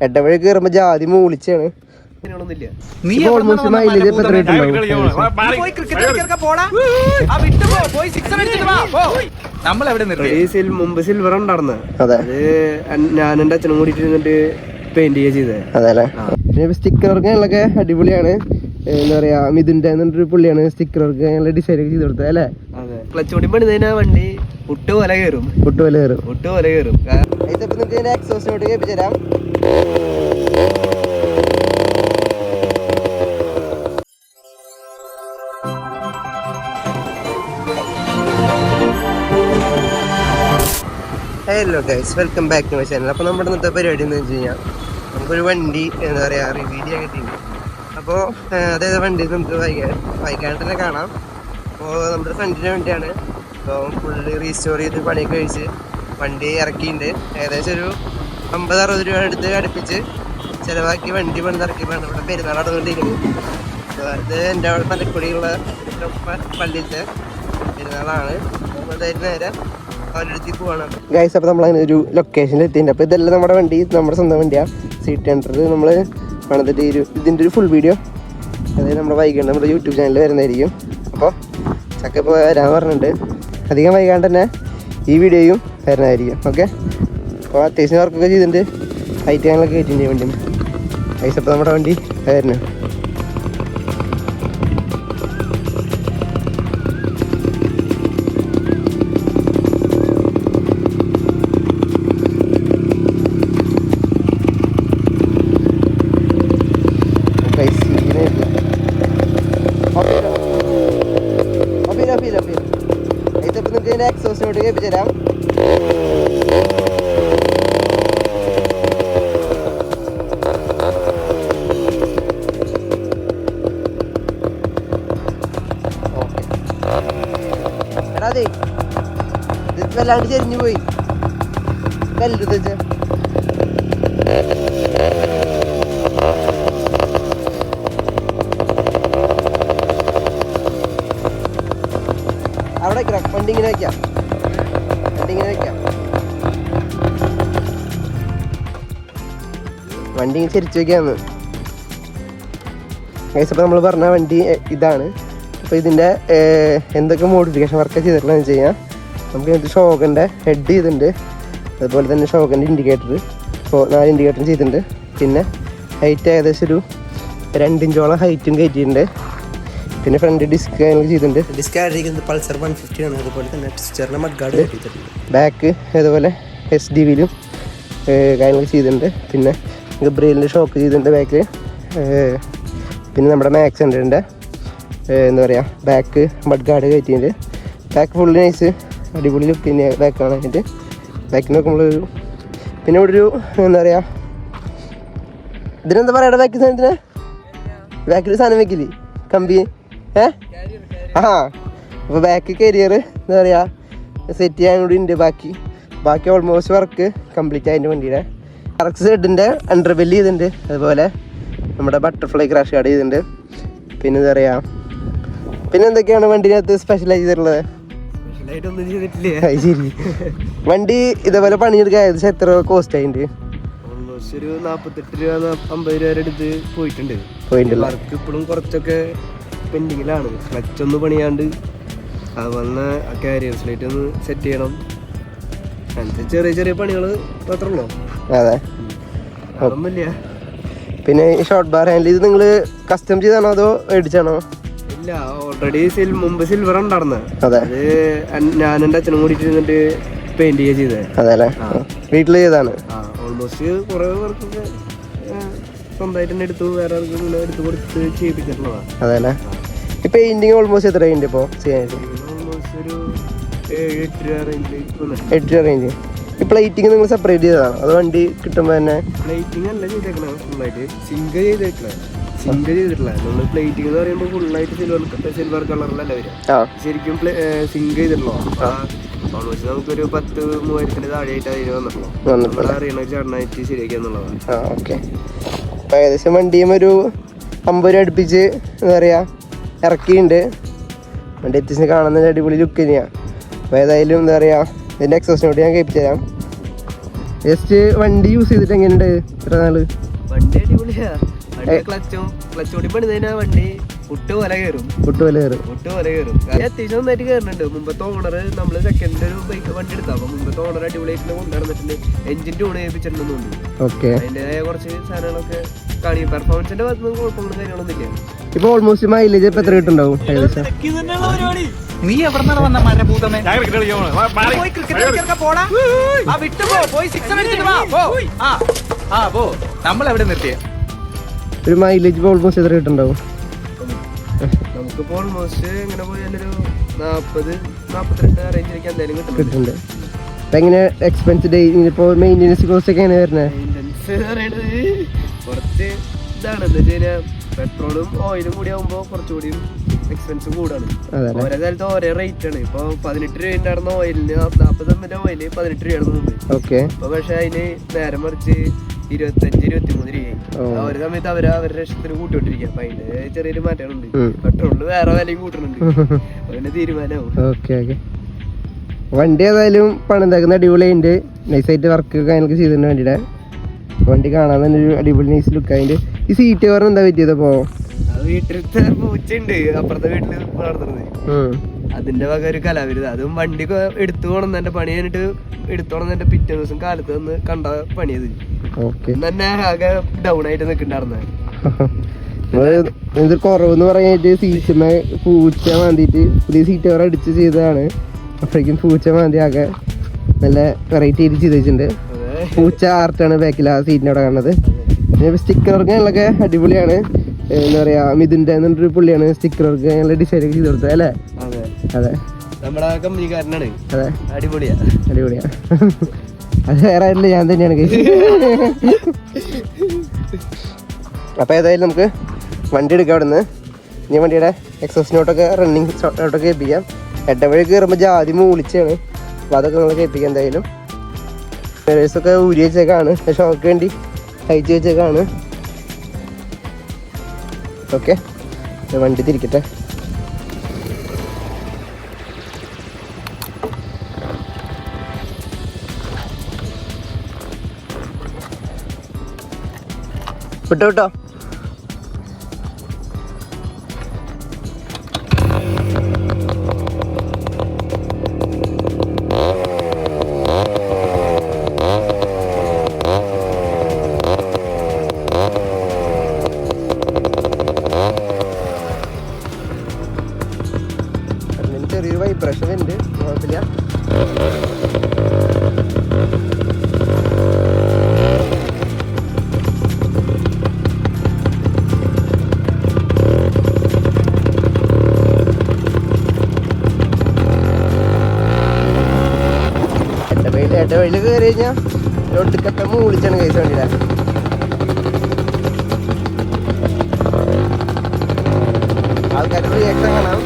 എട്ടവഴി കയറുമ്പോ ജാതി മൂളിച്ചാണ്. മുമ്പ് സിൽവർ ഉണ്ടായിരുന്ന അത് ഞാൻ എന്റെ അച്ഛനും കൂടിയിട്ട് ഇരുന്നിട്ട് പെയിന്റ് ചെയ്തത്. അതെല്ലേ. സ്റ്റിക്കർ വർക്കുകളൊക്കെ അടിപൊളിയാണ്. എന്താ പറയാ, മിഥുന്റെ ഒരു പുള്ളിയാണ് സ്റ്റിക്കർ വർക്ക് നല്ല ഡിസൈൻ ഒക്കെ ചെയ്ത് കൊടുത്തത് അല്ലേ? അതെ. ക്ലച്ച് കൂടി പണിതതിനാ വണ്ടി ഒട്ട് പോലെ കയറും. എക്സോസിനോട്ട് കേൾപ്പിച്ചു തരാം. Hello guys, welcome back to my channel. അപ്പോൾ നമ്മുടെ ഇന്നത്തെ പരിപാടി എന്ന് വെച്ച് കഴിഞ്ഞാൽ നമുക്കൊരു വണ്ടി എന്താ പറയുക റിവ്യൂ ചെയ്യാൻ കിട്ടിയിട്ടുണ്ട്. അപ്പോൾ അതായത് വണ്ടി നമുക്ക് വൈകാണ്ട് തന്നെ കാണാം. അപ്പോൾ നമ്മുടെ ഫ്രണ്ടിൻ്റെ വണ്ടിയാണ്. അപ്പോൾ ഫുള്ള് റീസ്റ്റോർ ചെയ്ത് പണിയൊക്കെ കഴിച്ച് വണ്ടി ഇറക്കിയിട്ടുണ്ട്. ഏകദേശം ഒരു 50-60 രൂപ അടുപ്പിച്ച് ചിലവാക്കി വണ്ടി പണിതിറക്കിയപ്പോഴാണ് ഇവിടെ പെരുന്നാൾ നടന്നുകൊണ്ടിരിക്കുന്നത്. അപ്പോൾ അത് എൻ്റെ അവിടെ മലക്കുടിയുള്ള പള്ളിയിലത്തെ പെരുന്നാളാണ്. നമ്മളതായിട്ട് നേരെ ഗൈസ്. അപ്പോൾ നമ്മളങ്ങനെ ഒരു ലൊക്കേഷനിൽ എത്തിയിട്ടുണ്ട്. അപ്പോൾ ഇതെല്ലാം നമ്മുടെ വണ്ടി, നമ്മുടെ സ്വന്തം വണ്ടിയാണ്. C10 നമ്മൾ പണിതിട്ട് ഇതിൻ്റെ ഒരു ഫുൾ വീഡിയോ അതായത് നമ്മുടെ വൈകാണ്ട് നമ്മുടെ യൂട്യൂബ് ചാനലിൽ വരുന്നതായിരിക്കും. അപ്പോൾ ചക്ക ഇപ്പോൾ വരാൻ പറഞ്ഞിട്ടുണ്ട്. അധികം വൈകാണ്ട് തന്നെ ഈ വീഡിയോയും വരുന്നതായിരിക്കും. ഓക്കെ. അപ്പോൾ അത്യാവശ്യം വർക്കൊക്കെ ചെയ്തിട്ടുണ്ട്. ഹൈറ്റ് ഞങ്ങളൊക്കെ കയറ്റിൻ്റെ വണ്ടി ഗൈസ്. അപ്പോൾ നമ്മുടെ വണ്ടി വരുന്നത് എക്സോസിനോട്ട് കേൾപ്പിച്ചു തരാം. എടാ അതെ, ഇത് വല്ലാണ്ട് ചെരിഞ്ഞു പോയി കല്ലെടുത്ത് വെച്ച. അവിടെ വണ്ടി ഇങ്ങനെ വയ്ക്കാം. വണ്ടി ചെരിച്ച് വയ്ക്കാന്ന് ഗൈസ്. അപ്പോൾ നമ്മൾ പറഞ്ഞ വണ്ടി ഇതാണ്. അപ്പോൾ ഇതിൻ്റെ എന്തൊക്കെ മോഡിഫിക്കേഷൻ വർക്ക് ചെയ്തിട്ടുള്ളതെന്ന് വെച്ച് കഴിഞ്ഞാൽ നമുക്ക് ഇതിൻ്റെ ഷോക്കിൻ്റെ ഹെഡ് ചെയ്തിട്ടുണ്ട്. അതുപോലെ തന്നെ ഷോക്കിൻ്റെ ഇൻഡിക്കേറ്റർ 4 ഇൻഡിക്കേറ്ററും ചെയ്തിട്ടുണ്ട്. പിന്നെ ഹൈറ്റ് ഏകദേശം ഒരു 2 ഇഞ്ചോളം ഹൈറ്റും കയറ്റിയിട്ടുണ്ട്. പിന്നെ ഫ്രണ്ട് ഡിസ്ക് കാര്യങ്ങൾ ചെയ്തിട്ടുണ്ട്. ഡിസ്ക് ആയിരിക്കുന്നത് പൾസർ 150 ആണ്. അതുപോലെ തന്നെ സ്റ്റിച്ചറിന് മഡ്ഗാർഡ് കയറ്റിയിട്ടുണ്ട്. ബാക്ക് അതുപോലെ SDVയിലും കാര്യങ്ങൾ ചെയ്തിട്ടുണ്ട്. പിന്നെ ഗബ്രിയലിൻ്റെ ഷോക്ക് ചെയ്തിട്ടുണ്ട് ബാക്കിൽ. പിന്നെ നമ്മുടെ മാക്സ് ഹൺഡ്രഡിൻ്റെ എന്താ പറയുക ബാക്ക് മഡ്ഗാർഡ് കയറ്റിയിട്ടുണ്ട്. ബാക്ക് ഫുള്ള് നൈസ് അടിപൊളി ലുക്കിൻ്റെ ബാക്കാണ് അതിൻ്റെ. ബാക്കിൽ നോക്കുമ്പോൾ പിന്നെ ഇവിടെ ഒരു എന്താ പറയുക ഇതിനെന്താ പറയുക ബാക്കിൽ സാധനത്തിന് ബാക്കിൽ സാധനം വെക്കില്ലേ കമ്പി അപ്പോൾ ബാക്ക് കരിയർ എന്താ പറയുക സെറ്റ് ചെയ്യാൻ കൂടി ഉണ്ട്. ബാക്കി ഓൾമോസ്റ്റ് വർക്ക് കംപ്ലീറ്റ് ആയതിൻ്റെ വണ്ടിയുടെ RX ഹെഡിൻ്റെ അണ്ടർ ബെല്ല് ചെയ്തിട്ടുണ്ട്. അതുപോലെ നമ്മുടെ ബട്ടർഫ്ലൈ ക്രാഷ് ഗാർഡ് ചെയ്തിട്ടുണ്ട്. പിന്നെ എന്താ പറയുക പിന്നെ എന്തൊക്കെയാണ് വണ്ടിനകത്ത് സ്പെഷ്യലായി ചെയ്തിട്ടുള്ളത്? സ്പെഷ്യലായിട്ടൊന്നും ചെയ്തിട്ടില്ലേ? ശരി. വണ്ടി ഇതേപോലെ പണിയെടുക്കാൻ ഏകദേശം എത്ര കോസ്റ്റ് ആയിട്ടുണ്ട്? ഓൾമോസ്റ്റ് ഒരു 48 രൂപ 50 രൂപ അടുത്ത് പോയിട്ടുണ്ട്. വർക്ക് ഇപ്പോഴും കുറച്ചൊക്കെ പെൻഡിങ്ങിലാണ്. ക്ലച്ച് ഒന്ന് പണിയാണ്ട് അത് വന്ന കാരിയർ സ്ലൈറ്റ് ഒന്ന് സെറ്റ് ചെയ്യണം. അങ്ങനത്തെ ചെറിയ പണികൾ മാത്രമല്ലോ. അതെ. അതൊന്നുമില്ല. പിന്നെ ഈ ഷോർട്ട് ബാർ ഹാൻഡിൽ ഇത് നിങ്ങൾ കസ്റ്റം ചെയ്താണോ അതോ മേടിച്ചാണോ? ഇല്ല, ഓൾറെഡി മുമ്പ് സിൽവർ ഉണ്ടായിരുന്നത്. അതെ. അത് ഞാൻ എൻ്റെ അച്ഛനും കൂടിയിട്ട് ഇരുന്നിട്ട് പെയിന്റ് ചെയ്തത്. അതെ അല്ലേ. വീട്ടിൽ ചെയ്താണ്. ഓൾമോസ്റ്റ് കുറേ വർക്കൊക്കെ സ്വന്തമായിട്ട് തന്നെ വേറെ എടുത്ത് കൊടുത്ത് ചെയ്യിപ്പിച്ചിട്ടുള്ളതാണ്. അതെ അല്ലേ. ഈ പെയിന്റിങ് ഓൾമോസ്റ്റ് എത്ര ഉണ്ട് ഇപ്പോൾ ചെയ്യാനായിട്ട്? ഓൾമോസ്റ്റ് ഒരു 7 രൂപ റേഞ്ച്. 8 രൂപ റേഞ്ച്. ഈ പ്ലേറ്റിങ് നിങ്ങൾ സെപ്പറേറ്റ് ചെയ്തതാണോ അത് വണ്ടി കിട്ടുമ്പോൾ തന്നെ? പ്ലേറ്റിംഗ് അല്ല ചെയ്തേക്കണേ, ഫുള്ളായിട്ട് സിങ്ക് ചെയ്തിട്ടില്ല. നമ്മൾ പ്ലേറ്റിംഗ് എന്ന് പറയുമ്പോൾ ഫുള്ളായിട്ട് സിൽവർ കളറിലല്ല വരിക. ശരിക്കും സിങ്ക് ചെയ്തിട്ടുള്ളൂ. ഓൾമോസ്റ്റ് നമുക്കൊരു 10,000-3000 താഴെയായിട്ട് അതിന് വന്നിട്ടുള്ളൂ. നമ്മൾ അറിയണ ചേട്ടനായിട്ട് ശരിയാക്കിയെന്നുള്ളതാണ്. ഓക്കെ. അപ്പോൾ ഏകദേശം വണ്ടിയും ഒരു 50 രൂപ അടുപ്പിച്ച് എന്താ പറയുക ഇറക്കിയിട്ടുണ്ട്. വണ്ടി അത്യാവശ്യം കാണുന്ന അടിപൊളി ലുക്ക് തന്നെയാണ്. അപ്പോൾ ഏതായാലും എന്താ പറയുക ഇതിൻ്റെ എക്സോസിനോട് ഞാൻ കേൾപ്പിച്ചു തരാം. ജസ്റ്റ് വണ്ടി യൂസ് ചെയ്തിട്ട് എങ്ങനെയുണ്ട് ഇത്ര നാള്? വണ്ടി അടിപൊളിയാ. വണ്ടി ക്ലച്ച് ഓടി പണിതതിനാ വണ്ടി ഒട്ട് പോലെ കയറും. അത്യാവശ്യം നന്നായിട്ട് കയറുന്നുണ്ട്. മുമ്പത്തെ ഓണർ നമ്മള് സെക്കൻഡ് ഒരു ബൈക്ക് വണ്ടി എടുത്താ, അപ്പൊ മുമ്പത്തെ ഓണർ അടിപൊളിയായിട്ട് കൊണ്ടുവന്നിട്ടുണ്ട്. എഞ്ചിൻ ട്യൂൺ ചെയ്യിപ്പിച്ചിട്ടുണ്ടെന്നുണ്ട്. അതിന്റേതായ കുറച്ച് സാധനങ്ങളൊക്കെ കാണി. പെർഫോമൻസിന്റെ ഭാഗത്ത് കുഴപ്പങ്ങളും കാര്യങ്ങളൊന്നും ഇല്ല. ഇപ്പൊ ഓൾമോസ്റ്റ് മൈലേജ് ഇപ്പൊ എത്ര കിട്ടുണ്ടാവും ഏകദേശം? നീ എവിടെ വന്ന മരഭൂതമേ? നമ്മൾ എവിടെ നിർത്തിയ ഒരു മൈലേജ് ഇപ്പൊ ഓൾമോസ്റ്റ് എത്ര കിട്ടുണ്ടാവും? നമുക്കിപ്പോ ഓൾമോസ്റ്റ് ഇങ്ങനെ പോയാലൊരു 40-42 റേഞ്ചിലേക്ക് എന്തായാലും കിട്ടുന്നുണ്ട്. എങ്ങനെ എക്സ്പെൻസ് ഇപ്പോ മെയിൻ്റെനൻസ് കോസ്റ്റ് ഒക്കെ എങ്ങനെ വരുന്നത്? കുറച്ച് ഇതാണ്. എന്താ വെച്ച് കഴിഞ്ഞാൽ പെട്രോളും ഓയിലും കൂടി ആകുമ്പോ കുറച്ചുകൂടി എക്സ്പെൻസ് കൂടാണ്. ഓരോ സ്ഥലത്ത് ഓരോ റേറ്റ് ആണ്. ഇപ്പൊ 18 രൂപ ഉണ്ടായിരുന്ന ഓയിലിന് 40 ഓയില് 18 രൂപയായിരുന്നു മുമ്പ്. ഇപ്പൊ പക്ഷെ അതിന് നേരെ മറിച്ച് 25-23 രൂപയായി. ഒരു സമയത്ത് അവരുടെ ഇഷ്ടത്തിന് കൂട്ടിക്കൊണ്ടിരിക്കുക. അപ്പൊ അതിന്റെ ചെറിയൊരു മാറ്റങ്ങളുണ്ട്. പെട്രോളിന് വേറെ വിലയും കൂട്ടുന്നുണ്ട്. അതിന്റെ തീരുമാനമാവും. വണ്ടി ഏതായാലും പണിതാക്കുന്ന അടിപൊളിയുണ്ട്. നൈസായിട്ട് വർക്ക് കാര്യങ്ങളൊക്കെ ചെയ്തിട്ടുണ്ട് വണ്ടിയുടെ. വണ്ടി കാണാൻ തന്നെ ഒരു അടിപൊളി നൈസ് ലുക്ക്. അതിന്റെ ഈ സീറ്റ് കവർ എന്താ പറ്റിയതപ്പോ? വീട്ടിലത്തെ പൂച്ചുണ്ട് അപ്പുറത്തെ വീട്ടില് വളർത്തുന്നത്. അതിന്റെ വക ഒരു കലാവിരുത്. അതും വണ്ടി എടുത്തു പോണെന്നെ പണി കഴിഞ്ഞിട്ട് എടുത്തോണെന്നെ പിറ്റേ ദിവസം കാലത്ത് വന്ന് കണ്ട പണിയത് തന്നെ ആകെ ഡൗൺ ആയിട്ട് നിൽക്കണ്ടായിരുന്ന. എന്തൊരു കുറവെന്ന് പറയാനായിട്ട് സീറ്റുമേ പൂച്ച മാന്തിട്ട് പുതിയ സീറ്റ് കവർ അടിച്ച് ചെയ്തതാണ്. അപ്പോഴേക്കും പൂച്ച മാന്തി ആകെ നല്ല വെറൈറ്റി ആയിട്ട് ചെയ്ത് വെച്ചിട്ടുണ്ട്. പൂച്ച ആർട്ടാണ് ബാക്കിൽ ആ സീറ്റിന്റെ അവിടെ കാണുന്നത്. പിന്നെ സ്റ്റിക്കർ വർക്കുകളൊക്കെ അടിപൊളിയാണ്. എന്താ പറയാ, മിഥുന്റെ എന്നൊരു പുള്ളിയാണ് സ്റ്റിക്കർ വർക്ക് ഞങ്ങൾ ഡിസൈൻ ഒക്കെ ചെയ്ത് കൊടുത്തത് അല്ലേ? അതെ, നമ്മുടെ കമ്പനിക്കാരനാണ്. അതെ, അടിപൊളിയാ. അത് വേറെ ആയിട്ടില്ല, ഞാൻ തന്നെയാണ്. അപ്പൊ ഏതായാലും നമുക്ക് വണ്ടി എടുക്കാം അവിടെ നിന്ന്. ഇനി വണ്ടിയുടെ എക്സോസ് നോട്ടൊക്കെ റണ്ണിങ് നോട്ടൊക്കെ കേൾപ്പിക്കാം. എട്ടവഴി കയറുമ്പോൾ ജാതി മൂളിച്ചാണ്. അപ്പൊ അതൊക്കെ നമ്മൾ കേൾപ്പിക്കാം. എന്തായാലും ഒക്കെ ഊരി വെച്ചേക്കാണ്, ഷോക്ക് വേണ്ടി അയച്ചു വെച്ചേക്കാണ്. ഓക്കെ, വണ്ടി തിരിക്കട്ടെ. വിട്ടോ ചെറിയൊരു വൈബ്രേഷൻ ഉണ്ട്, കുഴപ്പമില്ല. വഴിയിൽ കയറി കഴിഞ്ഞാൽ ഒടുക്കത്തെ മൂളിച്ചാണ് കൈസ് വണ്ടിയുടെ. ആൾക്കാരുടെ റിയാക്ഷൻ കാണാം.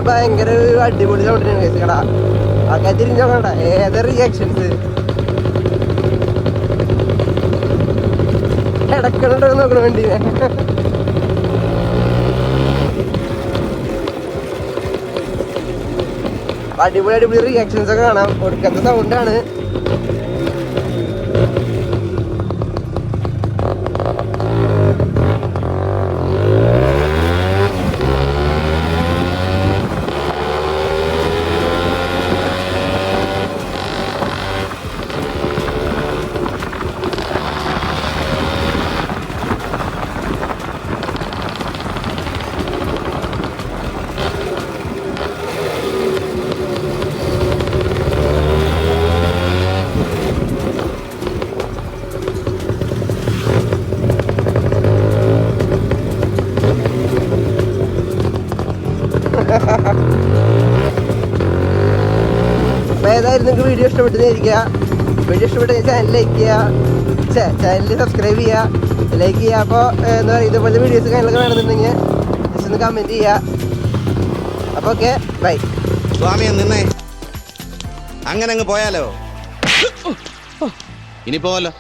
ഭയങ്കര അടിപൊളി സൗണ്ടിനാണ് കേസ് കടാ. ആൾക്കാർ തിരിഞ്ഞോ കണ്ട ഏത് റിയാക്ഷൻസ് ഇടക്കണുണ്ടോ നോക്കണ വണ്ടീനെ. അടിപൊളി റിയാക്ഷൻസ് ഒക്കെ കാണാം. ഒടുക്കത്തെ സൗണ്ടാണ്. അപ്പോൾ ഏതായാലും നിങ്ങൾക്ക് വീഡിയോ ഇഷ്ടപ്പെട്ടെന്നിരിക്കുക. വീഡിയോ ഇഷ്ടപ്പെട്ട ചാനൽ ലൈക്ക് ചെയ്യുക, ചാനൽ സബ്സ്ക്രൈബ് ചെയ്യുക, ലൈക്ക് ചെയ്യുക. അപ്പോൾ എന്താ പറയുക, ഇതുപോലെ വീഡിയോസ് കാര്യങ്ങളൊക്കെ വേണമെന്നുണ്ടെങ്കിൽ ജസ്റ്റ് ഒന്ന് കമൻറ്റ് ചെയ്യുക. അപ്പോൾ ഓക്കെ, ബൈ. സ്വാമിയെ നിന്നേ, അങ്ങനെ അങ്ങ് പോയാലോ? ഇനി പോവല്ലോ.